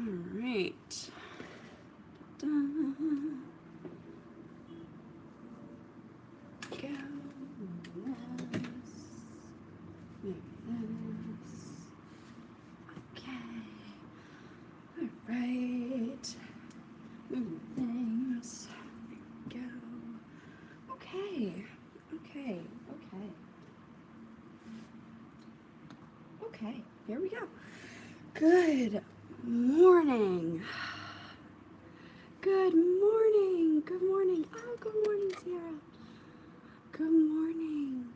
right. Go. Maybe this. Okay. All right. Moving things. There we go. Okay. Okay. Okay. Okay. Here we go. Good morning. Good morning. Good morning. Oh, good morning, Sierra. Good morning.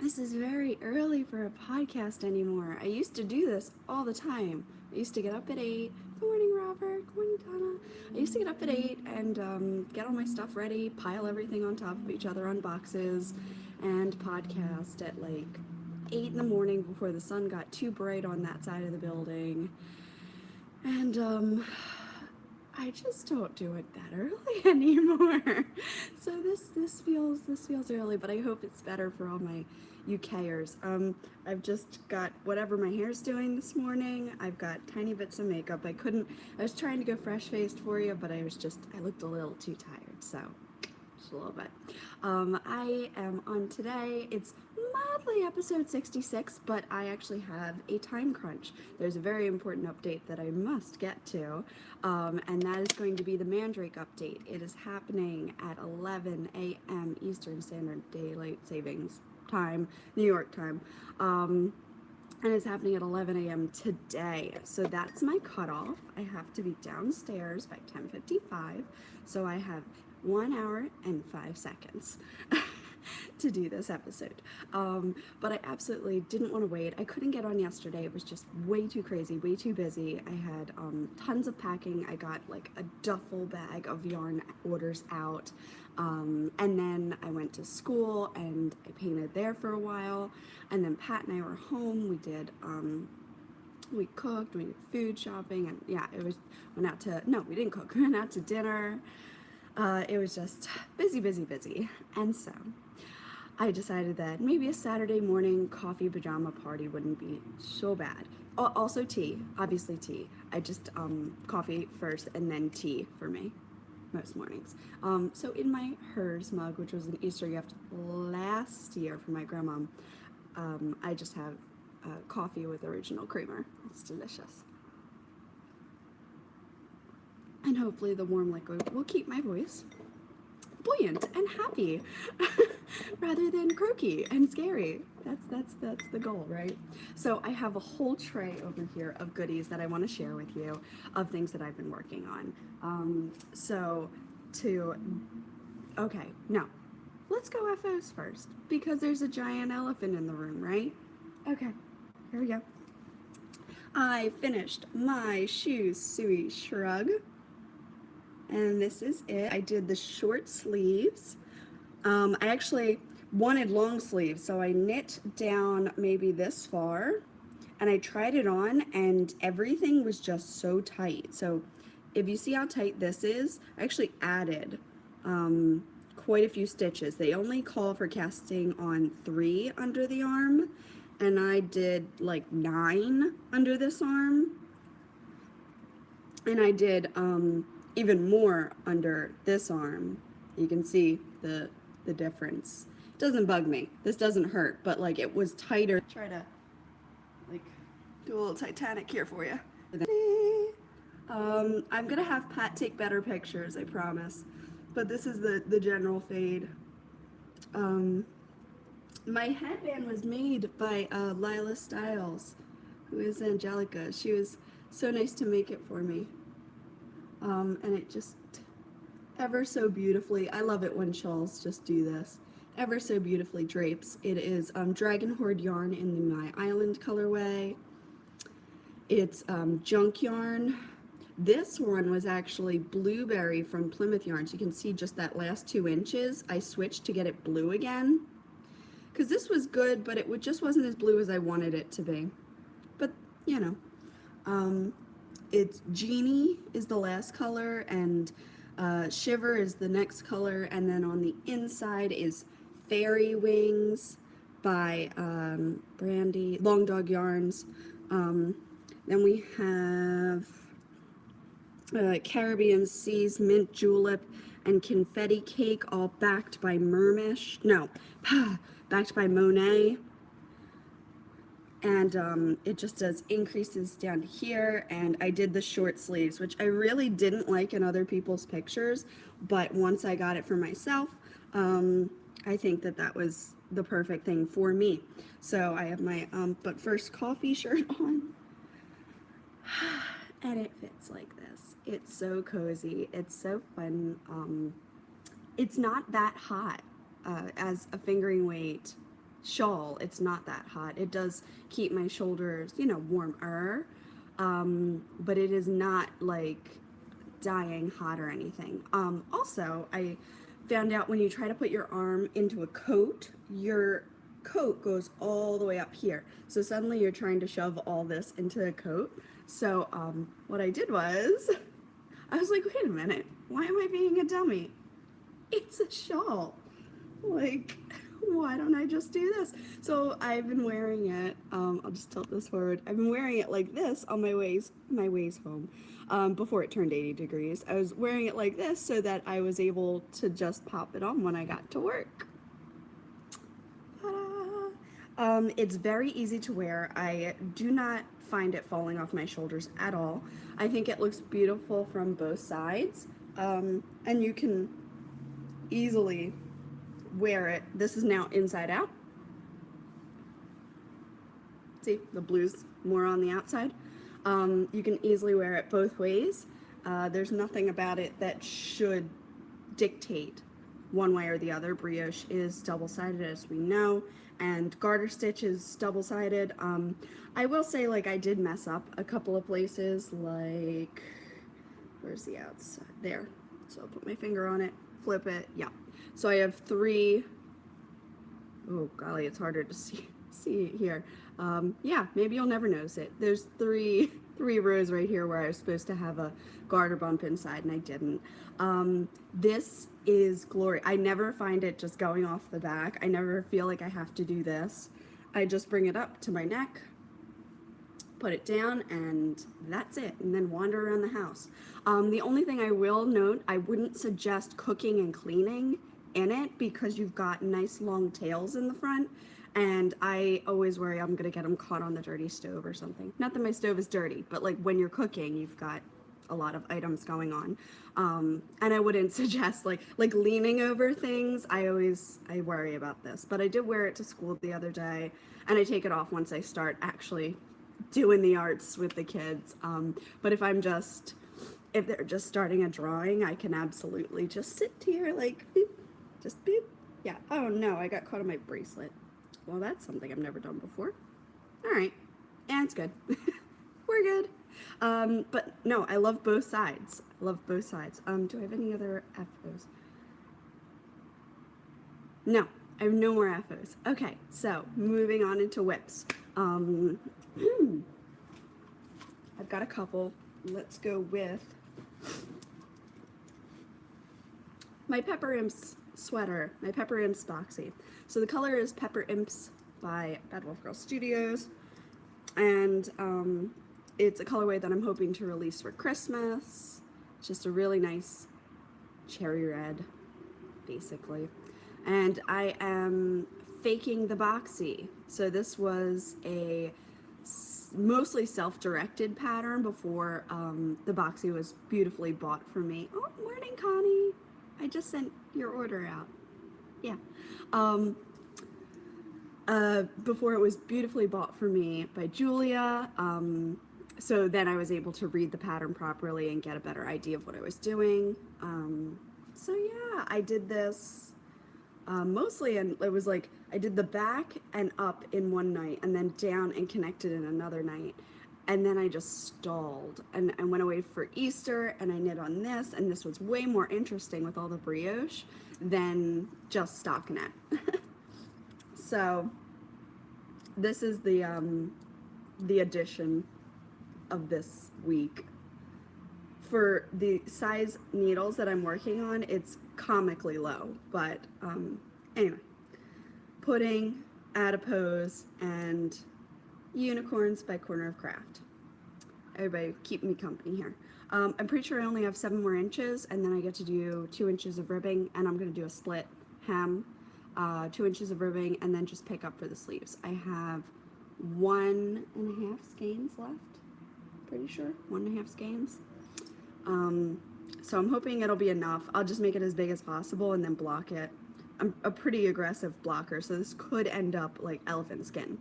This is very early for a podcast anymore. I used to do this all the time. I used to get up at 8. Good morning, Robert. Good morning, Donna. I used to get up at 8 and get all my stuff ready, pile everything on top of each other on boxes, and podcast at like 8 in the morning before the sun got too bright on that side of the building. And I just don't do it that early anymore. So this feels early, but I hope it's better for all my UKers. I've just got whatever my hair's doing this morning. I've got tiny bits of makeup. I was trying to go fresh faced for you, but I looked a little too tired, so just a little bit. I am on today. It's mildly episode 66, but I actually have a time crunch. There's a very important update that I must get to, and that is going to be the Mandrake update. It is happening at 11 a.m. Eastern Standard Daylight Savings Time, New York time, and it's happening at 11 a.m. today. So that's my cutoff. I have to be downstairs by 10:55, so I have 1 hour and 5 seconds to do this episode. But I absolutely didn't want to wait. I couldn't get on yesterday. It was just way too crazy, way too busy. I had tons of packing. I got like a duffel bag of yarn orders out. And then I went to school and I painted there for a while. And then Pat and I were home. We cooked, we did food shopping, and yeah, we didn't cook. We went out to dinner. It was just busy. And so I decided that maybe a Saturday morning coffee pajama party wouldn't be so bad. Also tea, obviously tea. I just, coffee first and then tea for me most mornings. So in my hers mug, which was an Easter gift last year from my grandma, I just have coffee with original creamer. It's delicious. And hopefully the warm liquid will keep my voice buoyant and happy rather than croaky and scary. That's the goal, right? So I have a whole tray over here of goodies that I want to share with you, of things that I've been working on. Okay, no, let's go FOs first, because there's a giant elephant in the room, right? Okay, here we go. I finished my Shui shrug. And this is it. I did the short sleeves. I actually wanted long sleeves, so I knit down maybe this far, and I tried it on, and everything was just so tight. So if you see how tight this is, I actually added quite a few stitches. They only call for casting on 3 under the arm, and I did like 9 under this arm, and I did even more under this arm. You can see the difference. It doesn't bug me. This doesn't hurt, but like it was tighter. Try to like do a little Titanic here for you. I'm gonna have Pat take better pictures, I promise. But this is the general fade. My headband was made by Lila Stiles, who is Angelica. She was so nice to make it for me. And it just ever so beautifully, I love it when shawls just do this, ever so beautifully drapes. It is Dragon Horde yarn in the My Island colorway. It's junk yarn. This one was actually blueberry from Plymouth Yarns. You can see just that last 2 inches. I switched to get it blue again, because this was good, but it just wasn't as blue as I wanted it to be. But, you know. It's Genie is the last color, and Shiver is the next color, and then on the inside is Fairy Wings by Brandy, Long Dog Yarns. Then we have Caribbean Seas, Mint Julep, and Confetti Cake, all backed by Mermish. No, backed by Monet. And it just does increases down here, and I did the short sleeves, which I really didn't like in other people's pictures, but once I got it for myself, I think that that was the perfect thing for me. So I have my but first coffee shirt on, and it fits like this. It's so cozy, it's so fun. It's not that hot as a fingering weight shawl. It's not that hot. It does keep my shoulders, you know, warmer, but it is not like dying hot or anything. Also, I found out when you try to put your arm into a coat, your coat goes all the way up here. So suddenly you're trying to shove all this into a coat. So what I did was, I was like, wait a minute, why am I being a dummy? It's a shawl. Like, why don't I just do this? So I've been wearing it, I'll just tilt this forward. I've been wearing it like this on my ways home, before it turned 80 degrees. I was wearing it like this so that I was able to just pop it on when I got to work. It's very easy to wear. I do not find it falling off my shoulders at all. I think it looks beautiful from both sides, and you can easily wear it. This is now inside out. See, the blue's more on the outside. You can easily wear it both ways. There's nothing about it that should dictate one way or the other. Brioche is double-sided, as we know, and garter stitch is double-sided. I will say, like, I did mess up a couple of places, like, where's the outside? There. So I'll put my finger on it, flip it, yeah. So I have three, oh golly, it's harder to see here. Yeah, maybe you'll never notice it. There's three rows right here where I was supposed to have a garter bump inside and I didn't. This is glory. I never find it just going off the back. I never feel like I have to do this. I just bring it up to my neck, put it down, and that's it, and then wander around the house. The only thing I will note, I wouldn't suggest cooking and cleaning in it because you've got nice long tails in the front, and I always worry I'm gonna get them caught on the dirty stove or something. Not that my stove is dirty, but like when you're cooking, you've got a lot of items going on, and I wouldn't suggest like leaning over things. I worry about this, but I did wear it to school the other day, and I take it off once I start actually doing the arts with the kids. But if they're just starting a drawing, I can absolutely just sit here like boop, just boop. Yeah. Oh no, I got caught on my bracelet. Well, that's something I've never done before. All right, and it's good. We're good. But no, I love both sides. I love both sides. Do I have any other FOs? No, I have no more FOs. Okay, so moving on into whips. I've got a couple. Let's go with my Pepper Imps sweater, my Pepper Imps boxy. So the color is Pepper Imps by Bad Wolf Girl Studios, and it's a colorway that I'm hoping to release for Christmas. It's just a really nice cherry red, basically. And I am faking the boxy. So this was a mostly self-directed pattern before the boxy was beautifully bought for me. Oh, morning, Connie. I just sent your order out. Yeah. Before it was beautifully bought for me by Julia. So then I was able to read the pattern properly and get a better idea of what I was doing. So yeah, I did this mostly, and it was like I did the back and up in one night and then down and connected in another night, and then I just stalled and I went away for Easter and I knit on this, and this was way more interesting with all the brioche than just stockinette. So this is the addition of this week. For the size needles that I'm working on, it's comically low, but anyway, pudding, adipose, and unicorns by Corner of Craft. everybody keep me company here. I'm pretty sure I only have 7 more inches, and then I get to do 2 inches of ribbing, and I'm going to do a split hem, 2 inches of ribbing, and then just pick up for the sleeves. I have 1.5 skeins left, pretty sure, 1.5 skeins. So I'm hoping it'll be enough. I'll just make it as big as possible and then block it. I'm a pretty aggressive blocker, so this could end up like elephant skin.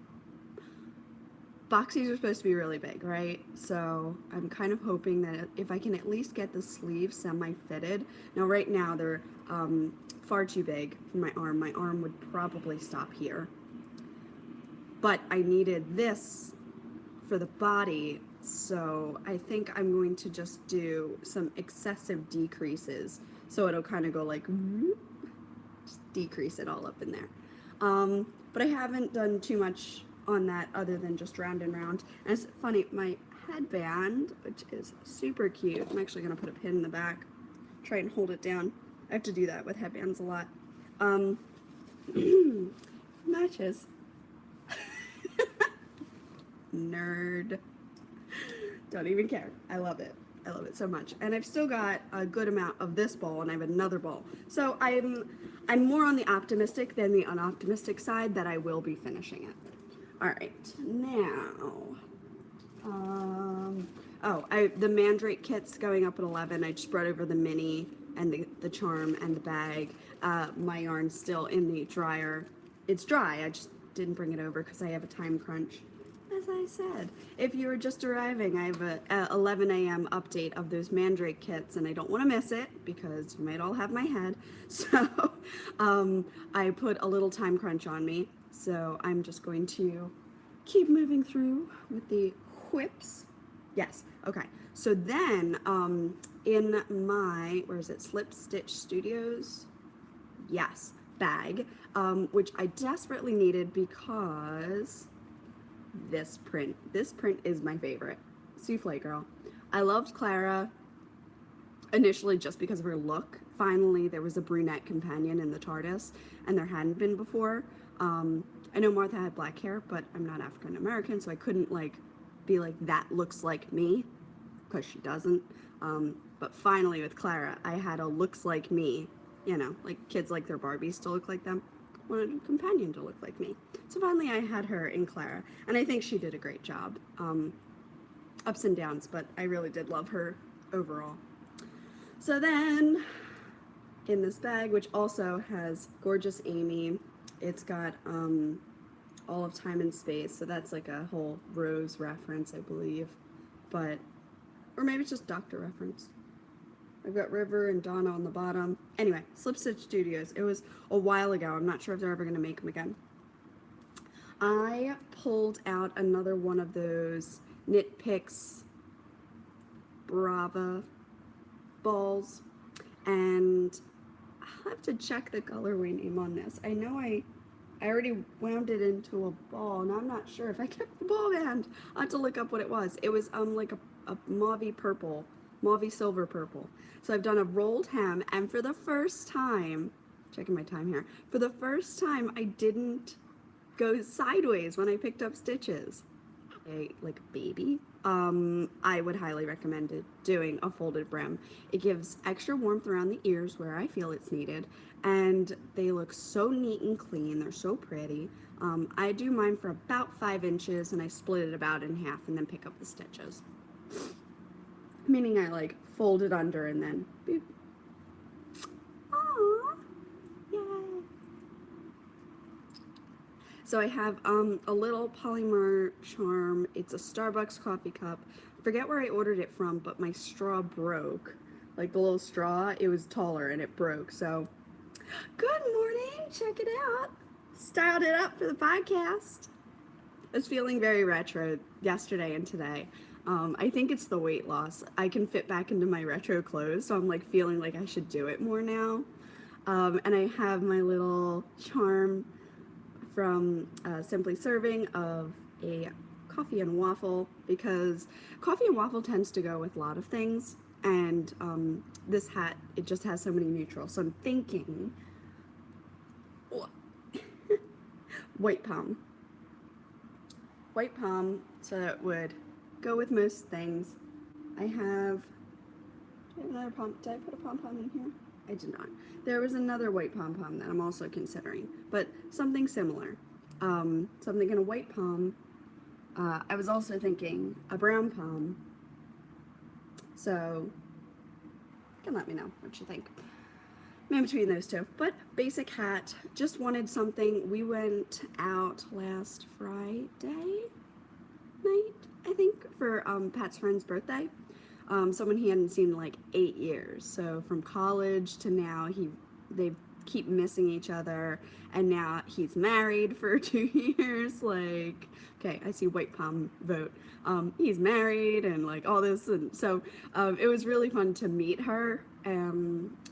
Boxies are supposed to be really big, right? So I'm kind of hoping that if I can at least get the sleeves semi-fitted. Now right now they're far too big for my arm. My arm would probably stop here. But I needed this for the body, so I think I'm going to just do some excessive decreases. So it'll kind of go like, just decrease it all up in there. But I haven't done too much on that other than just round and round. And it's funny, my headband, which is super cute, I'm actually going to put a pin in the back, try and hold it down. I have to do that with headbands a lot. Matches. Nerd. Don't even care. I love it. I love it so much. And I've still got a good amount of this ball, and I have another ball. So I'm more on the optimistic than the unoptimistic side that I will be finishing it. All right, now, the Mandrake kit's going up at 11. I just brought over the mini and the charm and the bag. My yarn's still in the dryer. It's dry. I just didn't bring it over because I have a time crunch. As I said, if you were just arriving, I have a 11 a.m. update of those Mandrake kits, and I don't want to miss it because you might all have my head. So I put a little time crunch on me. So I'm just going to keep moving through with the whips. Yes, okay. So then in my, where is it, Slip Stitch Studios? Yes, bag, which I desperately needed because this print is my favorite. Souffle Girl. I loved Clara initially just because of her look. Finally, there was a brunette companion in the TARDIS, and there hadn't been before. I know Martha had black hair, but I'm not African American, so I couldn't like be like, that looks like me, because she doesn't. But finally with Clara, I had a looks like me, you know, like kids like their Barbies to look like them. Wanted a companion to look like me. So finally I had her in Clara, and I think she did a great job. Ups and downs, but I really did love her overall. So then, in this bag, which also has Gorgeous Amy, it's got all of Time and Space, so that's like a whole Rose reference, I believe, but, or maybe it's just Doctor reference. I've got River and Donna on the bottom. Anyway, Slip Stitch Studios. It was a while ago. I'm not sure if they're ever going to make them again. I pulled out another one of those Knit Picks Brava balls, and I'll have to check the colorway name on this. I know I already wound it into a ball, and I'm not sure if I kept the ball band. I'll have to look up what it was. It was like a mauvey purple, mauvey silver purple. So I've done a rolled hem, and for the first time, checking my time here, for the first time I didn't go sideways when I picked up stitches. Like a baby. I would highly recommend doing a folded brim. It gives extra warmth around the ears where I feel it's needed, and they look so neat and clean. They're so pretty. I do mine for about 5 inches, and I split it about in half and then pick up the stitches. Meaning I like fold it under and then boop. Aww. Yay. So I have a little polymer charm. It's a Starbucks coffee cup. Forget where I ordered it from, but my straw broke. Like the little straw, it was taller and it broke. So good morning, check it out. Styled it up for the podcast. I was feeling very retro yesterday and today. I think it's the weight loss. I can fit back into my retro clothes, so I'm like feeling like I should do it more now. And I have my little charm from Simply Serving of a coffee and waffle, because coffee and waffle tends to go with a lot of things, and this hat, it just has so many neutrals. So I'm thinking white palm, so that would go with most things. I have, do I have another did I put a pom-pom in here? I did not. There was another white pom-pom that I'm also considering, but something similar. Something in a white pom. I was also thinking a brown pom. So, you can let me know what you think. In between those two. But basic hat, just wanted something. We went out last Friday night, I think, for Pat's friend's birthday. Someone he hadn't seen in like 8 years. So from college to now, they keep missing each other, and now he's married for 2 years. Like, okay, I see white palm vote. He's married and like all this, and so it was really fun to meet her.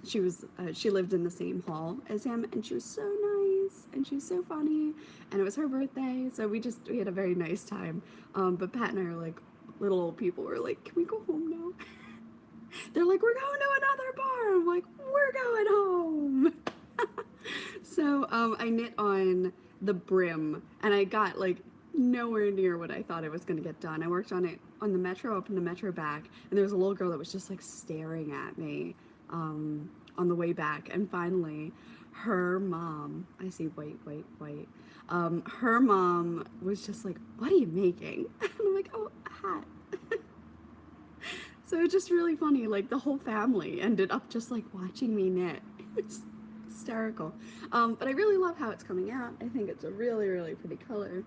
She lived in the same hall as him, and she was so nice, and she was so funny, and it was her birthday, so we had a very nice time. But Pat and I are like little old people. We're like, can we go home now? They're like, we're going to another bar. I'm like, we're going home. So I knit on the brim, and I got like nowhere near what I thought I was going to get done. I worked on it on the metro, up in the metro back, and there was a little girl that was just like staring at me on the way back, and finally her mom, I see white, her mom was just like, what are you making? And I'm like, oh, a hat. So it's just really funny, like the whole family ended up just like watching me knit. It's hysterical. But I really love how it's coming out. I think it's a really, really pretty color.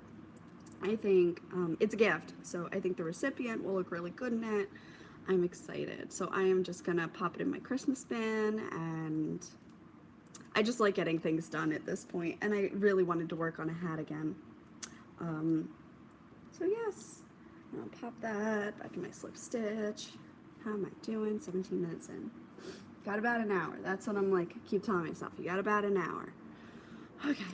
I think it's a gift, so I think the recipient will look really good in it. I'm excited. So I am just gonna pop it in my Christmas bin, and I just like getting things done at this point, and I really wanted to work on a hat again. So yes, I'll pop that back in my slip stitch. How am I doing? 17 minutes in. Got about an hour. That's what I'm like, keep telling myself. You got about an hour. Okay.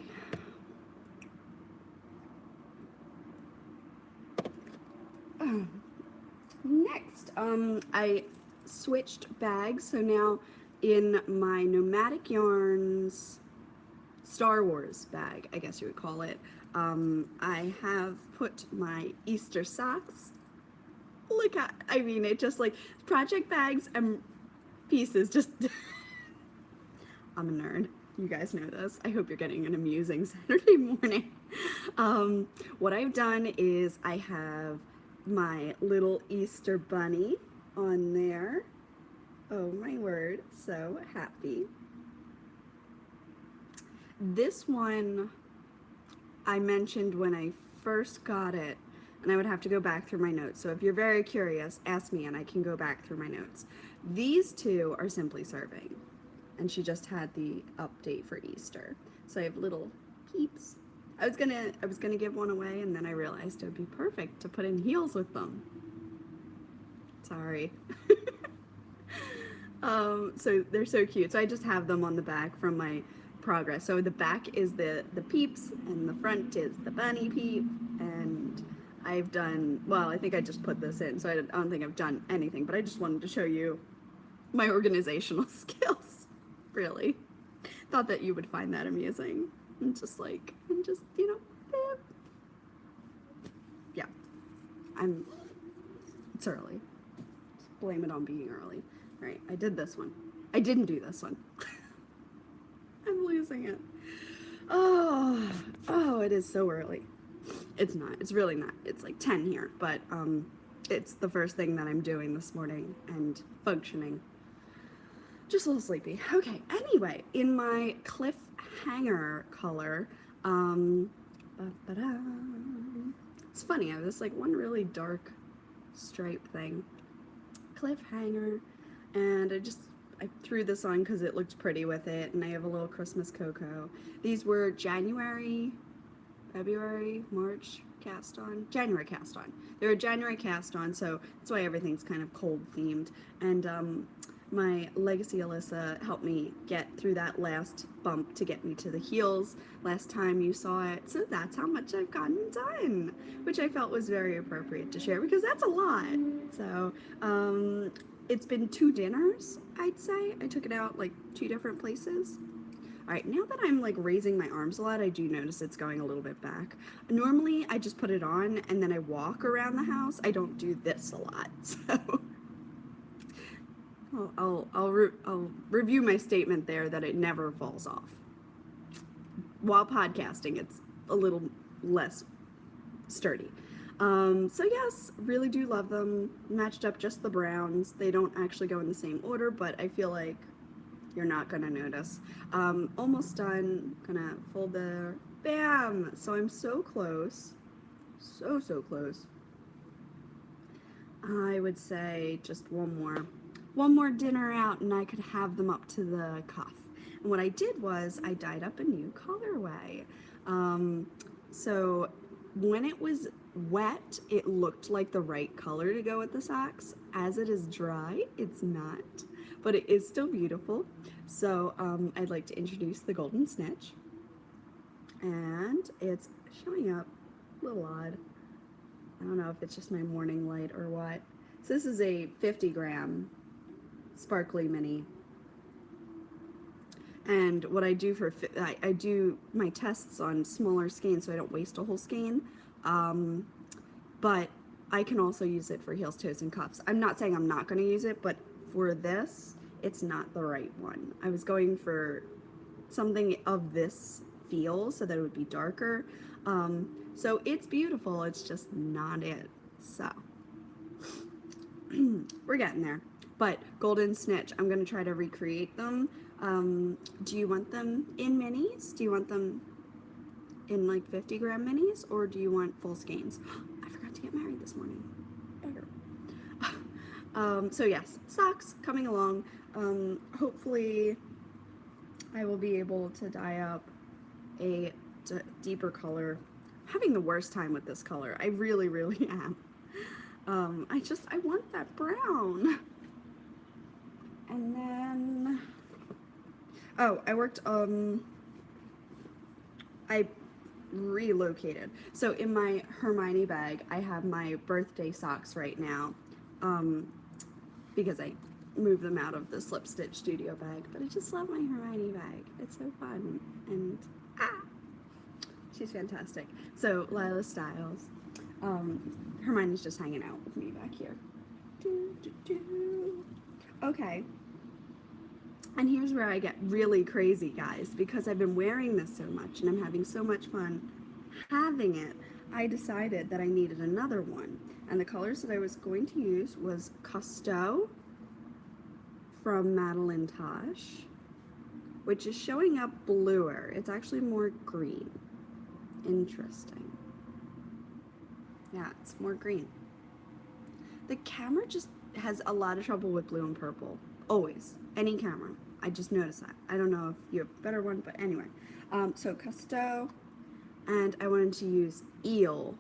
Next, I switched bags. So now in my Nomadic Yarns Star Wars bag, I guess you would call it, I have put my Easter socks. Look at, I mean, it just like project bags and pieces just I'm a nerd, you guys know this. I hope you're getting an amusing Saturday morning. What I've done is I have my little Easter bunny on there. Oh my word, so happy. This one I mentioned when I first got it, and I would have to go back through my notes. So if you're very curious, ask me and I can go back through my notes. These two are Simply Serving, and she just had the update for Easter. So I have little peeps. I was gonna give one away, and then I realized it would be perfect to put in heels with them. Sorry. So they're so cute. So I just have them on the back from my progress. So the back is the peeps, and the front is the bunny peep, and I've done, well, I think I just put this in, so I don't think I've done anything, but I just wanted to show you my organizational skills, really. Thought that you would find that amusing. And just, you know, yeah. It's early. Just blame it on being early. All right, I did this one. I didn't do this one. I'm losing it. Oh, it is so early. It's not. It's really not. It's like 10 here, but it's the first thing that I'm doing this morning and functioning. Just a little sleepy. Okay, anyway, in my cliffhanger color, it's funny, I have this like one really dark stripe thing. Cliffhanger, and I threw this on because it looked pretty with it, and I have a little Christmas cocoa. These were January, February, March cast on, January cast on. They were January cast on, so that's why everything's kind of cold themed. And my Legacy Alyssa helped me get through that last bump to get me to the heels last time you saw it. So that's how much I've gotten done, which I felt was very appropriate to share because that's a lot. So it's been 2 dinners, I'd say. I took it out like 2 different places. All right, now that I'm like raising my arms a lot, I do notice it's going a little bit back. Normally, I just put it on and then I walk around the house. I don't do this a lot, so I'll review my statement there that it never falls off. While podcasting, it's a little less sturdy. So yes, really do love them. Matched up just the browns. They don't actually go in the same order, but I feel like you're not gonna notice. Almost done. Gonna fold there. Bam! So I'm so close. So close. I would say just one more dinner out and I could have them up to the cuff. And what I did was I dyed up a new colorway. So when it was wet, it looked like the right color to go with the socks. As it is dry, it's not, but it is still beautiful. So I'd like to introduce the golden snitch, and it's showing up a little odd. I don't know if it's just my morning light or what. So this is a 50-gram sparkly mini. And what I do I do my tests on smaller skeins so I don't waste a whole skein. But I can also use it for heels, toes, and cuffs. I'm not saying I'm not going to use it, but for this, it's not the right one. I was going for something of this feel so that it would be darker. So it's beautiful, it's just not it. So we're getting there. But golden snitch, I'm going to try to recreate them. Do you want them in minis? Do you want them in like 50-gram minis, or do you want full skeins? I forgot to get married this morning. So yes, socks coming along. Hopefully I will be able to dye up a deeper color. I'm having the worst time with this color. I really am. I want that brown. And then, oh, I relocated. So in my Hermione bag, I have my birthday socks right now, because I moved them out of the Slip Stitch Studio bag. But I just love my Hermione bag. It's so fun, and she's fantastic. So Lila Styles, Hermione's just hanging out with me back here. Okay. And here's where I get really crazy, guys, because I've been wearing this so much and I'm having so much fun having it. I decided that I needed another one. And the colors that I was going to use was Custo from Madeline Tosh, which is showing up bluer. It's actually more green. Interesting. Yeah, it's more green. The camera just has a lot of trouble with blue and purple. Always. Any camera. I just noticed that. I don't know if you have a better one, but anyway. So Custo, and I wanted to use Eel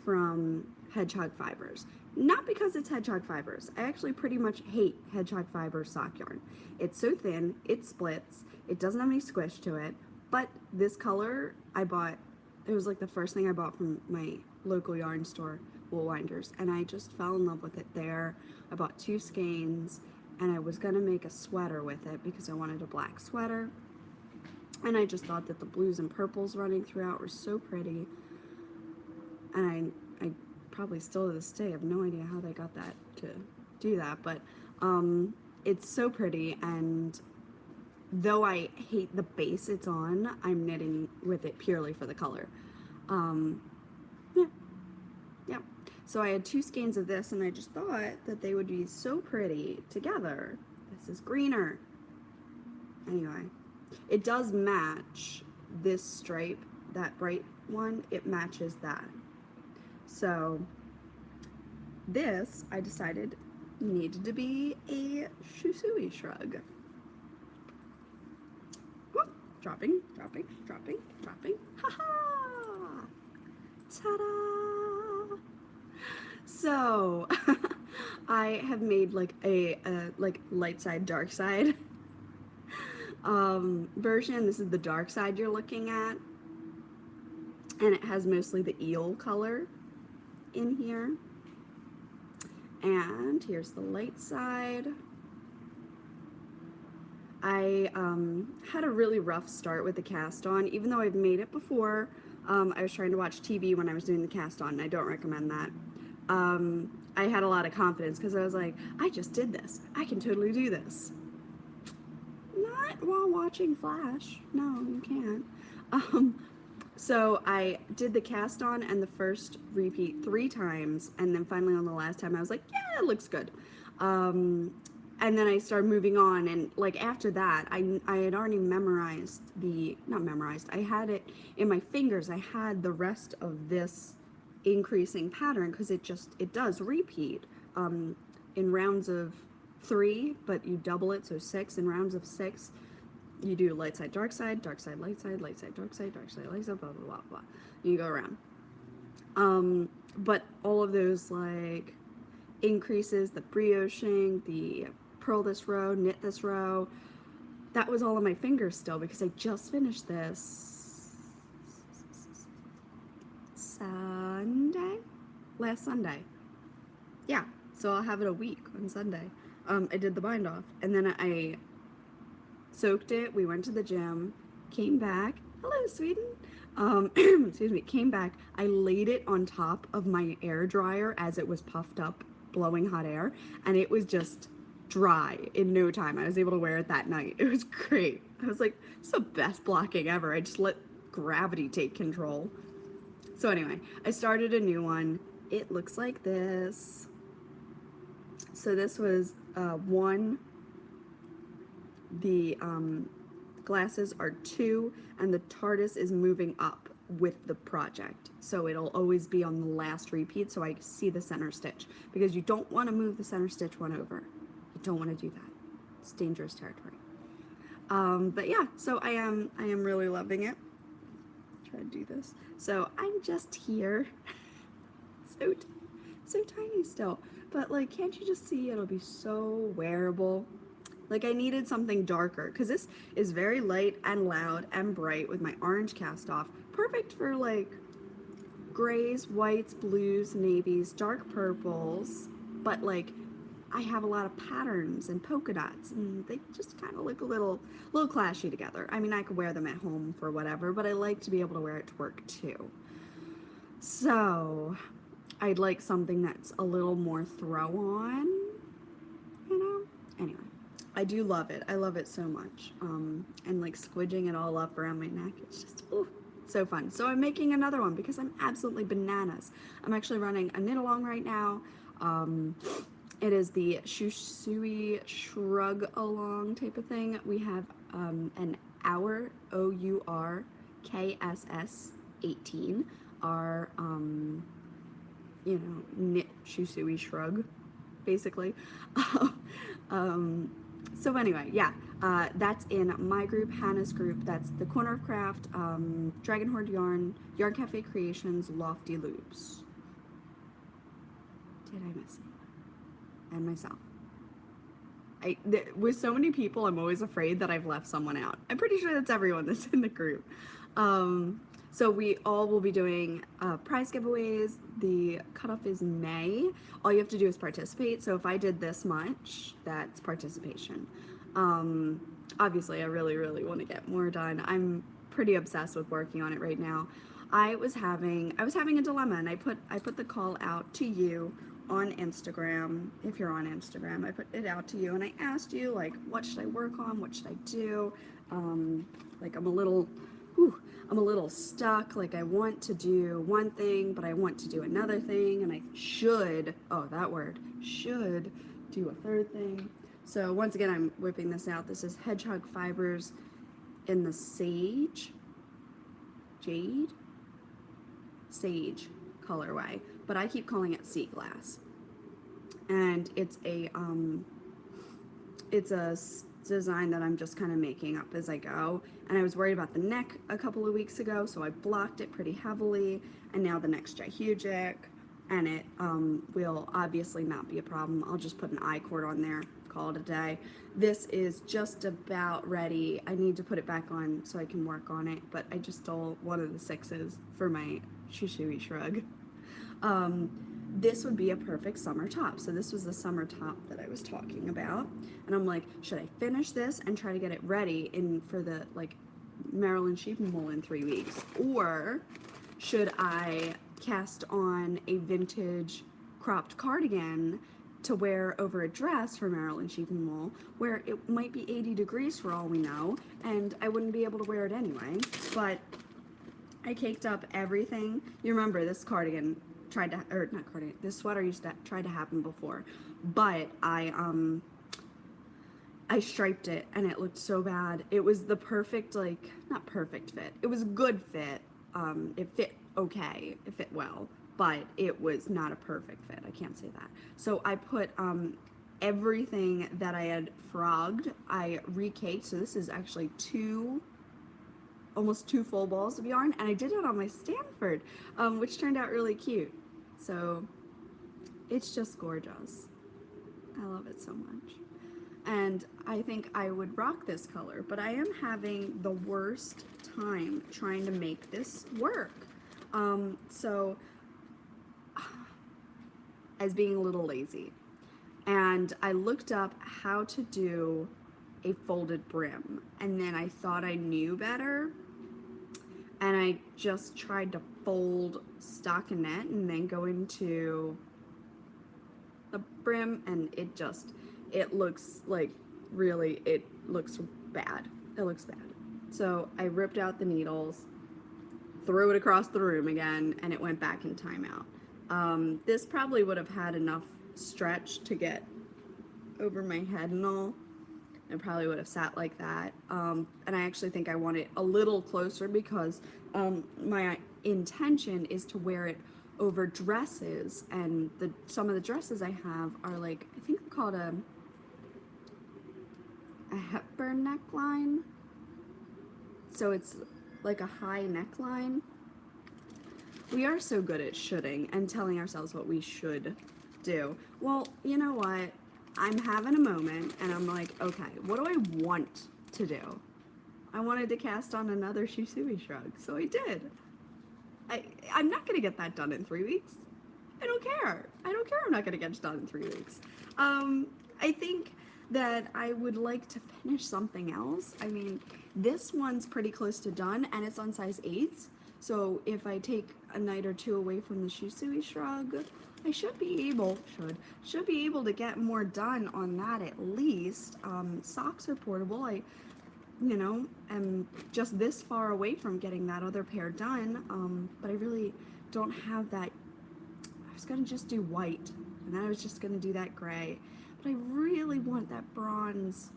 from Hedgehog Fibers. Not because it's Hedgehog Fibers. I actually pretty much hate Hedgehog Fibers sock yarn. It's so thin, it splits, it doesn't have any squish to it, but this color I bought, it was like the first thing I bought from my local yarn store, Wool Winders, and I just fell in love with it there. I bought 2 skeins, and I was gonna make a sweater with it because I wanted a black sweater, and I just thought that the blues and purples running throughout were so pretty, and I probably still to this day have no idea how they got that to do that, but it's so pretty, and though I hate the base it's on, I'm knitting with it purely for the color. Yeah. So I had 2 skeins of this, and I just thought that they would be so pretty together. This is greener. Anyway, it does match this stripe, that bright one, it matches that. So this, I decided, needed to be a shrug. Whoop. Dropping. Ha-ha! Ta-da! So, I have made like a like light side, dark side version. This is the dark side you're looking at, and it has mostly the eel color in here. And here's the light side. I had a really rough start with the cast on, even though I've made it before. I was trying to watch TV when I was doing the cast on, and I don't recommend that. I had a lot of confidence because I was like, I just did this. I can totally do this. Not while watching Flash. No, you can't. So I did the cast on and the first repeat 3 times, and then finally on the last time I was like, yeah, it looks good. And then I started moving on, and like after that, I had already memorized not memorized, I had it in my fingers. I had the rest of this increasing pattern because it does repeat in rounds of 3, but you double it, so 6 in rounds of 6. You do light side, dark side, light side, dark side, light side, dark side, blah, blah, blah, blah. You go around. But all of those like increases, the brioching, the purl this row, knit this row, that was all on my fingers still because I just finished this last Sunday. Yeah, so I'll have it a week on Sunday. I did the bind off, and then I soaked it. We went to the gym, came back. Hello, Sweden. Excuse me. Came back. I laid it on top of my air dryer as it was puffed up, blowing hot air, and it was just dry in no time. I was able to wear it that night. It was great. I was like, it's the best blocking ever. I just let gravity take control. So anyway, I started a new one. It looks like this. So this was 1. The glasses are 2, and the TARDIS is moving up with the project. So it'll always be on the last repeat, so I see the center stitch. Because you don't want to move the center stitch one over. You don't want to do that. It's dangerous territory. But yeah, so I am really loving it. Try to do this. So I'm just here. so tiny still. But like, can't you just see it'll be so wearable? Like I needed something darker because this is very light and loud and bright with my orange cast off. Perfect for like grays, whites, blues, navies, dark purples. But like I have a lot of patterns and polka dots, and they just kind of look a little clashy together. I mean, I could wear them at home for whatever, but I like to be able to wear it to work too. So I'd like something that's a little more throw on, you know? Anyway, I do love it. I love it so much. And like squidging it all up around my neck, it's just, ooh, so fun. So I'm making another one because I'm absolutely bananas. I'm actually running a knit along right now. It is the Shui shrug along type of thing. We have an Our OURKSS 18, our knit Shui shrug, basically. So anyway, yeah, that's in my group, Hannah's group. That's the Corner of Craft, Dragon Horde Yarn, Yarn Cafe Creations, Lofty Loops. Did I miss it? And myself. With so many people, I'm always afraid that I've left someone out. I'm pretty sure that's everyone that's in the group. So we all will be doing prize giveaways. The cutoff is May. All you have to do is participate. So if I did this much, that's participation. Obviously, I really, really want to get more done. I'm pretty obsessed with working on it right now. I was having a dilemma, and I put the call out to you on Instagram. If you're on Instagram, I put it out to you, and I asked you like, what should I work on? What should I do? Like I'm a little stuck. Like I want to do one thing, but I want to do another thing, and I should do a third thing. So once again, I'm whipping this out. This is Hedgehog Fibers in the Jade Sage colorway, but I keep calling it Sea Glass. And it's a design that I'm just kind of making up as I go. And I was worried about the neck a couple of weeks ago, so I blocked it pretty heavily. And now the neck's gigantic, and it will obviously not be a problem. I'll just put an I-cord on there, call it a day. This is just about ready. I need to put it back on so I can work on it, but I just stole one of the 6s for my Shui shrug. this would be a perfect summer top. So this was the summer top that I was talking about. And I'm like, should I finish this and try to get it ready for the like Maryland sheep and wool in 3 weeks? Or should I cast on a vintage cropped cardigan to wear over a dress for Maryland sheep and wool, where it might be 80 degrees for all we know, and I wouldn't be able to wear it anyway. But I caked up everything. You remember this cardigan tried to, or not cardigan, this sweater used to try to happen before, but I striped it and it looked so bad. It was the perfect, like, not perfect fit. It was a good fit. It fit okay. It fit well, but it was not a perfect fit. I can't say that. So I put everything that I had frogged, I recaked. So this is actually almost two full balls of yarn, and I did it on my Stanford, which turned out really cute. So it's just gorgeous. I love it so much. And I think I would rock this color, but I am having the worst time trying to make this work. So as being a little lazy. And I looked up how to do a folded brim, and then I thought I knew better, and I just tried to fold stockinette and then go into the brim, and it looks like, really, it looks bad. It looks bad. So I ripped out the needles, threw it across the room again, and it went back in timeout. This probably would have had enough stretch to get over my head and all. It probably would have sat like that. And I actually think I want it a little closer because my intention is to wear it over dresses, and some of the dresses I have are like, I think they're called a Hepburn neckline. So it's like a high neckline. We are so good at shoulding and telling ourselves what we should do. Well, you know what? I'm having a moment and I'm like, okay, what do I want to do? I wanted to cast on another Shisui shrug, so I did. I'm not gonna get that done in 3 weeks. I don't care. I don't care I'm not gonna get it done in 3 weeks. I think that I would like to finish something else. I mean, this one's pretty close to done and it's on size 8s. So if I take a night or two away from the Shisui shrug, I should be able to get more done on that at least. Socks are portable. I am just this far away from getting that other pair done. But I really don't have that. I was gonna just do white, and then I was just gonna do that gray. But I really want that bronze.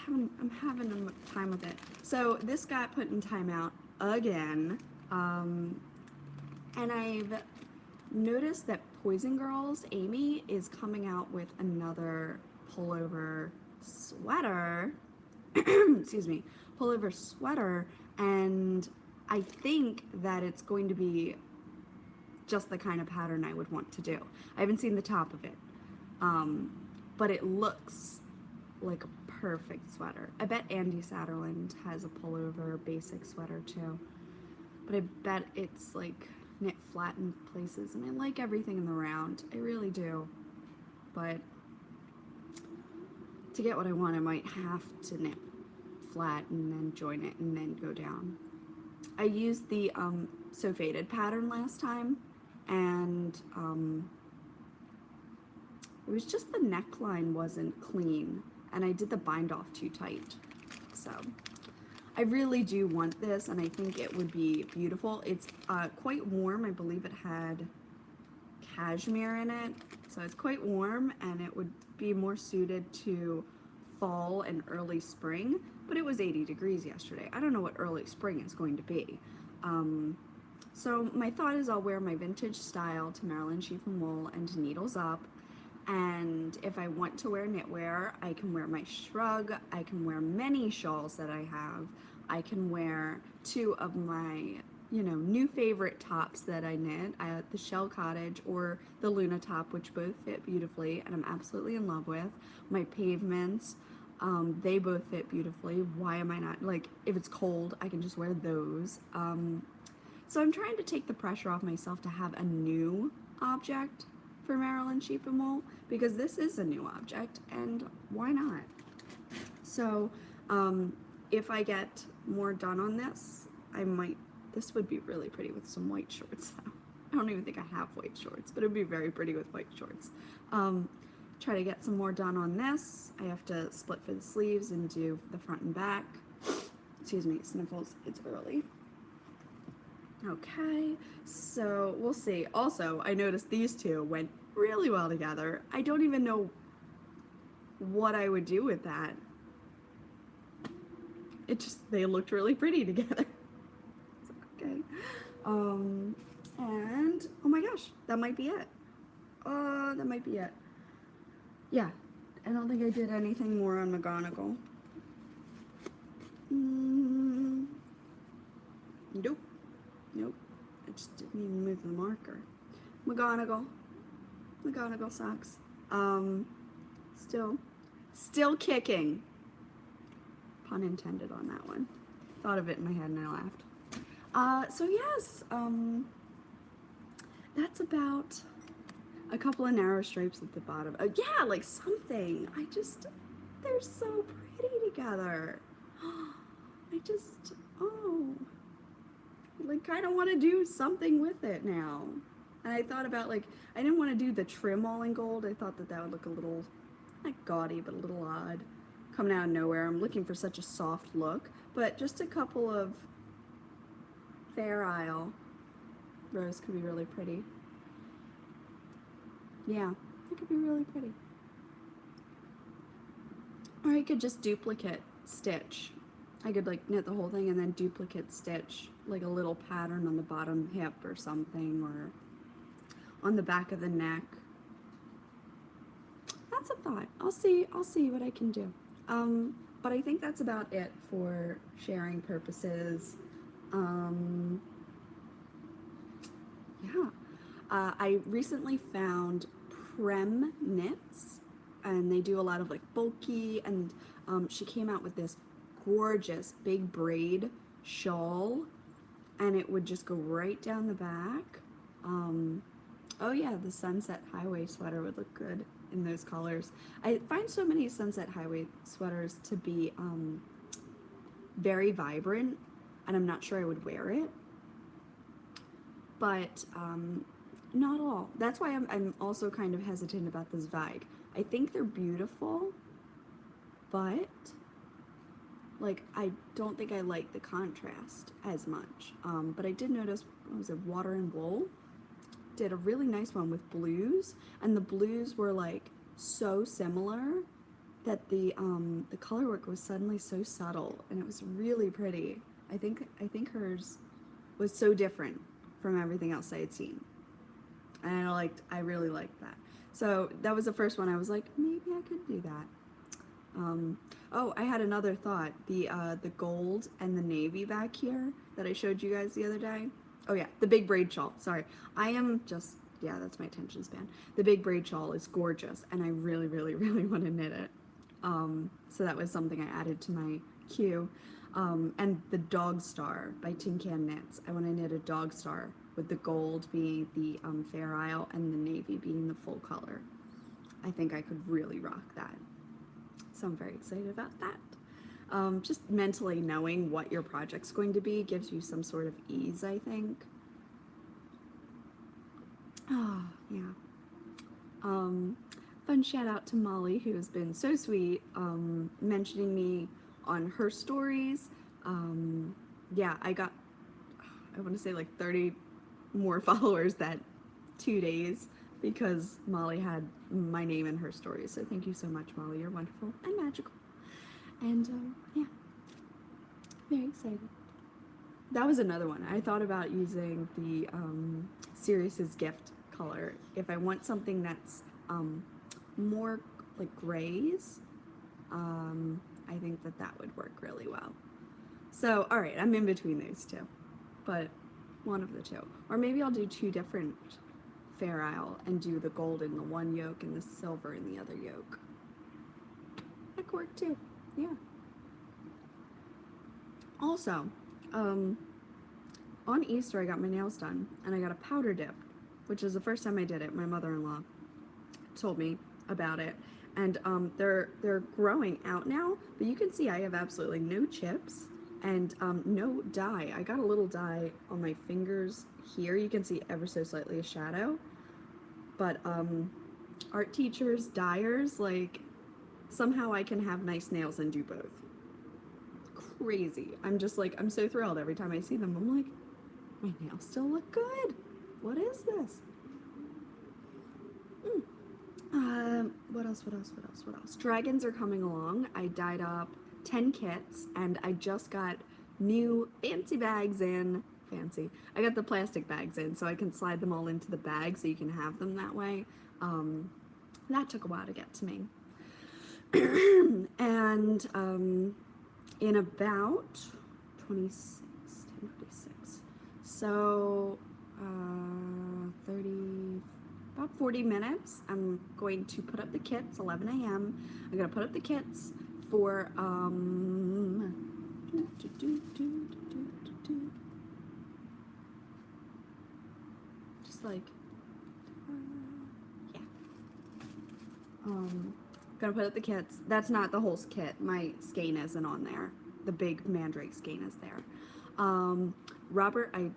I'm having a time with it. So this got put in timeout again. And I've noticed that Poison Girls, Amy, is coming out with another pullover sweater. Excuse me, pullover sweater, and I think that it's going to be just the kind of pattern I would want to do. I haven't seen the top of it, but it looks like a perfect sweater. I bet Andy Satterland has a pullover basic sweater too, but I bet it's like knit flat in places, and I like everything in the round. I really do, but to get what I want, I might have to knit flat and then join it and then go down. I used the So Faded pattern last time, and it was just the neckline wasn't clean, and I did the bind off too tight. So I really do want this, and I think it would be beautiful. It's quite warm. I believe it had cashmere in it, so it's quite warm, and it would be more suited to fall and early spring, but it was 80 degrees yesterday. I don't know what early spring is going to be. So my thought is I'll wear my vintage style to Maryland sheep and wool and needles up, and if I want to wear knitwear, I can wear my shrug, I can wear many shawls that I have, I can wear 2 of my new favorite tops that I knit, the Shell Cottage or the Luna top, which both fit beautifully and I'm absolutely in love with. My pavements, they both fit beautifully. Why am I not, like, if it's cold, I can just wear those. So I'm trying to take the pressure off myself to have a new object for Marilyn Sheep and Wool, because this is a new object, and why not? So, if I get more done on this, I might, this would be really pretty with some white shorts though. I don't even think I have white shorts, but it would be very pretty with white shorts. Try to get some more done on this. I have to split for the sleeves and do the front and back. Excuse me, sniffles, it's early. Okay, so we'll see. Also, I noticed these two went really well together. I don't even know what I would do with that. It just, they looked really pretty together. Okay. And, oh my gosh, that might be it. That might be it. Yeah, I don't think I did anything more on McGonagall. Nope. Nope. I just didn't even move the marker. McGonagall. McGonagall sucks. Still kicking. Pun intended on that one. Thought of it in my head and I laughed. So yes, that's about a couple of narrow stripes at the bottom. Yeah, like something. They're so pretty together. I kind of want to do something with it now. And I thought about, like, I didn't want to do the trim all in gold. I thought that would look a little, not gaudy, but a little odd. Coming out of nowhere. I'm looking for such a soft look. But just a couple of Fair Isle rose could be really pretty. Yeah, it could be really pretty. Or I could just duplicate stitch. I could like knit the whole thing and then duplicate stitch like a little pattern on the bottom hip or something, or on the back of the neck. That's a thought. I'll see what I can do. But I think that's about it for sharing purposes. Yeah. I recently found Prem Knits, and they do a lot of like bulky, and she came out with this gorgeous big braid shawl, and it would just go right down the back. Oh yeah, the Sunset Highway sweater would look good in those colors. I find so many Sunset Highway sweaters to be very vibrant, and I'm not sure I would wear it, but not all. That's why I'm also kind of hesitant about this Zweig. I think they're beautiful, but like I don't think I like the contrast as much. But I did notice, what was it, Water and Wool did a really nice one with blues, and the blues were like so similar that the color work was suddenly so subtle, and it was really pretty. I think hers was so different from everything else I had seen, and I really liked that. So that was the first one I was like, maybe I could do that. Oh, I had another thought. The gold and the navy back here that I showed you guys the other day. Oh yeah, the big braid shawl. Sorry, I am just, yeah, that's my attention span. The big braid shawl is gorgeous, and I really, really, really want to knit it. So that was something I added to my queue. And the Dog Star by Tin Can Knits. I want to knit a Dog Star with the gold being the Fair Isle and the navy being the full color. I think I could really rock that. So I'm very excited about that. Just mentally knowing what your project's going to be gives you some sort of ease, I think. Oh, yeah. Fun shout out to Molly, who has been so sweet, mentioning me on her stories. Yeah, I got, I want to say like 30 more followers that 2 days because Molly had my name in her stories. So thank you so much, Molly. You're wonderful and magical. And yeah, very excited. That was another one. I thought about using the Sirius's Gift color. If I want something that's more like grays, I think that would work really well. So, all right, I'm in between those two, but one of the two. Or maybe I'll do two different Fair Isle and do the gold in the one yoke and the silver in the other yoke. That could work too. Yeah. Also, on Easter I got my nails done and I got a powder dip which is the first time I did it. My mother-in-law told me about it, and they're growing out now, but you can see I have absolutely no chips and no dye. I got a little dye on my fingers here. You can see ever so slightly a shadow, but art teachers, dyers, like, somehow I can have nice nails and do both. Crazy. I'm just like, I'm so thrilled every time I see them. I'm like, my nails still look good. What is this? What else? Dragons are coming along. I dyed up 10 kits, and I just got new fancy bags in. Fancy. I got the plastic bags in, so I can slide them all into the bag so you can have them that way. That took a while to get to me. And in about 26, so about 40 minutes, I'm going to put up the kits, 11 a.m. I'm going to put up the kits for, just like, yeah. Gonna put up the kits. That's not the whole kit. My skein isn't on there. The big Mandrake skein is there. Robert, I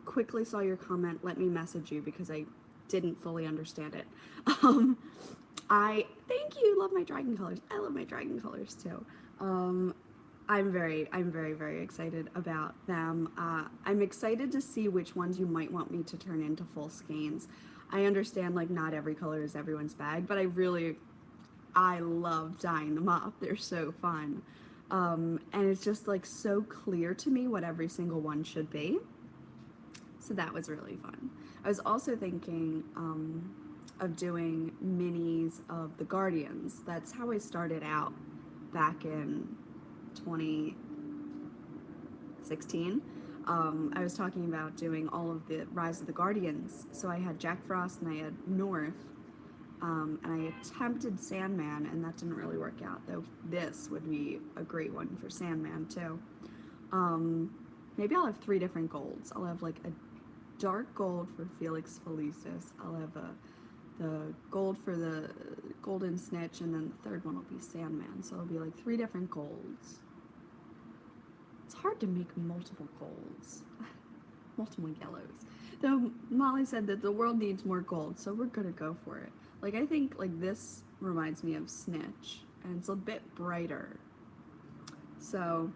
quickly saw your comment. Let me message you because I didn't fully understand it. I thank you. Love my dragon colors. I love my dragon colors too. I'm very excited about them. I'm excited to see which ones you might want me to turn into full skeins. I understand, like, not every color is everyone's bag, but I love dyeing them up. They're so fun. And it's just, like, so clear to me what every single one should be. So that was really fun. I was also thinking of doing minis of the Guardians. That's how I started out back in 2016. I was talking about doing all of the Rise of the Guardians. So I had Jack Frost and I had North. And I attempted Sandman, and that didn't really work out, though this would be a great one for Sandman, too. Maybe I'll have 3 different golds. I'll have, like, a dark gold for Felix Felicis. I'll have the gold for the Golden Snitch, and then the third one will be Sandman. So it'll be, like, 3 different golds. It's hard to make multiple golds. Multiple yellows. Though Molly said that the world needs more gold, so we're gonna go for it. Like, I think, like, this reminds me of Snitch, and it's a bit brighter. So,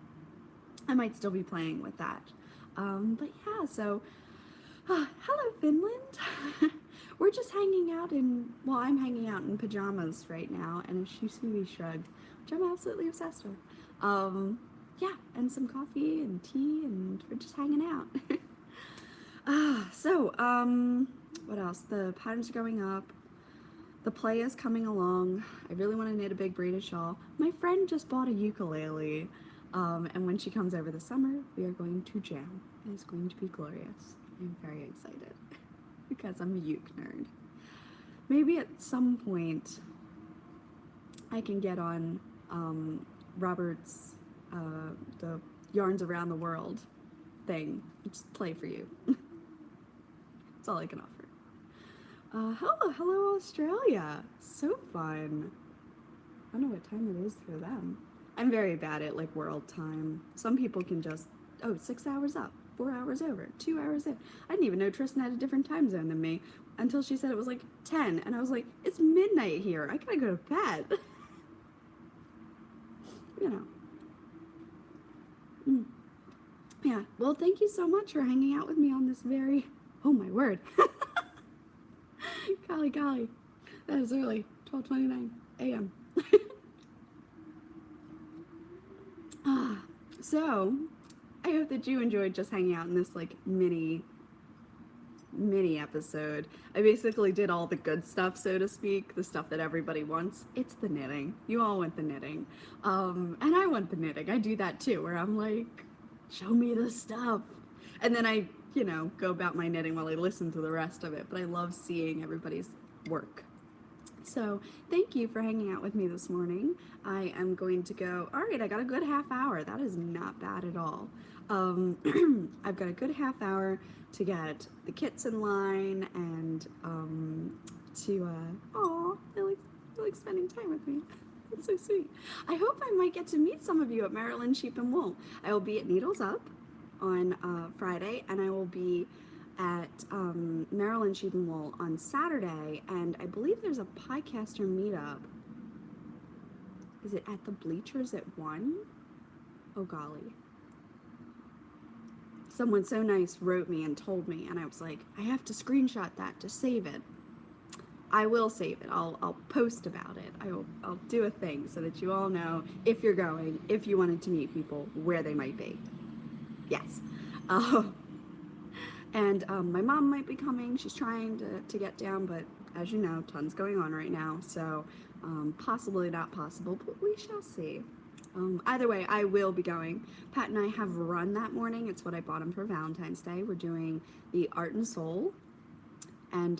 I might still be playing with that. But yeah, so, hello, Finland. We're just hanging out I'm hanging out in pajamas right now, and a shisui shrug, which I'm absolutely obsessed with. Yeah, and some coffee and tea, and we're just hanging out. What else? The patterns are going up. The play is coming along. I really want to knit a big braided shawl. My friend just bought a ukulele, and when she comes over this summer, we are going to jam. It's going to be glorious. I'm very excited because I'm a uke nerd. Maybe at some point I can get on Robert's the Yarns Around the World thing. Just play for you. That's all I can offer. Hello Australia. So fun. I don't know what time it is for them. I'm very bad at, like, world time. Some people can just, 6 hours up, 4 hours over, 2 hours in. I didn't even know Tristan had a different time zone than me until she said it was like 10, and I was like, it's midnight here. I gotta go to bed. You know. Yeah, well, thank you so much for hanging out with me on this very, oh my word. Golly, that is early, 12:29 a.m. So, I hope that you enjoyed just hanging out in this, like, mini episode. I basically did all the good stuff, so to speak, the stuff that everybody wants. It's the knitting. You all want the knitting. And I want the knitting. I do that too, where I'm like, show me the stuff. And then I, go about my knitting while I listen to the rest of it, but I love seeing everybody's work. So thank you for hanging out with me this morning. I am going to go, all right, I got a good half hour. That is not bad at all. I've got a good half hour to get the kits in line and they like spending time with me. That's so sweet. I hope I might get to meet some of you at Maryland Sheep and Wool. I will be at Needles Up on Friday, and I will be at Maryland Sheep and Wool on Saturday, and I believe there's a podcaster meetup. Is it at the bleachers at 1? Oh golly. Someone so nice wrote me and told me, and I was like, I have to screenshot that to save it. I will save it. I'll post about it. I'll do a thing so that you all know if you're going, if you wanted to meet people, where they might be. Yes. And my mom might be coming. She's trying to get down, but as you know, tons going on right now. So possibly not possible, but we shall see. Either way, I will be going. Pat and I have run that morning. It's what I bought him for Valentine's Day. We're doing the Art and Soul, and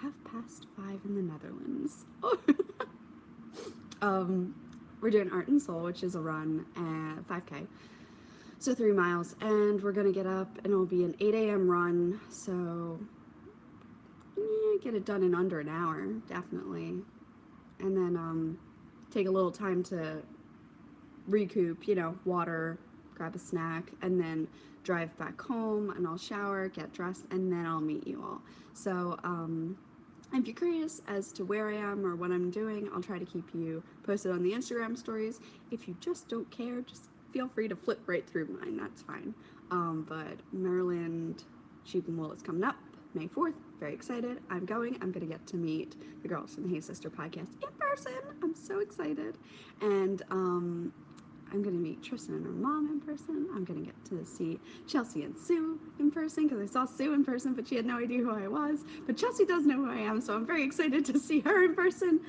5:30 in the Netherlands. We're doing Art and Soul, which is a run at 5K, so 3 miles, and we're gonna get up, and it'll be an 8 a.m. run. So get it done in under an hour, definitely, and then take a little time to recoup, water, grab a snack, and then drive back home, and I'll shower, get dressed, and then I'll meet you all. So if you're curious as to where I am or what I'm doing, I'll try to keep you posted on the Instagram stories. If you just don't care, just feel free to flip right through mine, that's fine. But Maryland Sheep and Wool is coming up May 4th. Very excited. I'm going to get to meet the girls from the Hey Sister podcast in person. I'm so excited. And I'm going to meet Tristan and her mom in person. I'm going to get to see Chelsea and Sue in person, because I saw Sue in person, but she had no idea who I was. But Chelsea does know who I am, so I'm very excited to see her in person.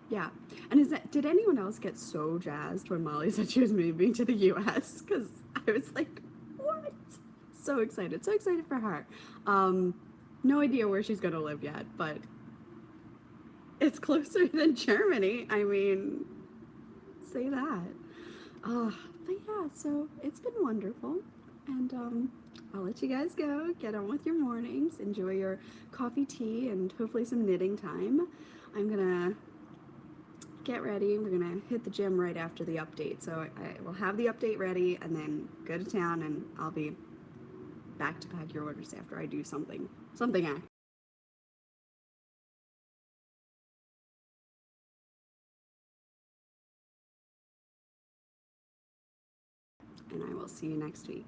Yeah. And did anyone else get so jazzed when Molly said she was moving to the U.S.? Because I was like, what? So excited for her. No idea where she's going to live yet, but it's closer than Germany. I mean, say that. But yeah, so it's been wonderful, and I'll let you guys go, get on with your mornings, enjoy your coffee, tea, and hopefully some knitting time. I'm gonna get ready. We're gonna hit the gym right after the update, so I will have the update ready and then go to town, and I'll be back to pack your orders after I do something active. And I will see you next week.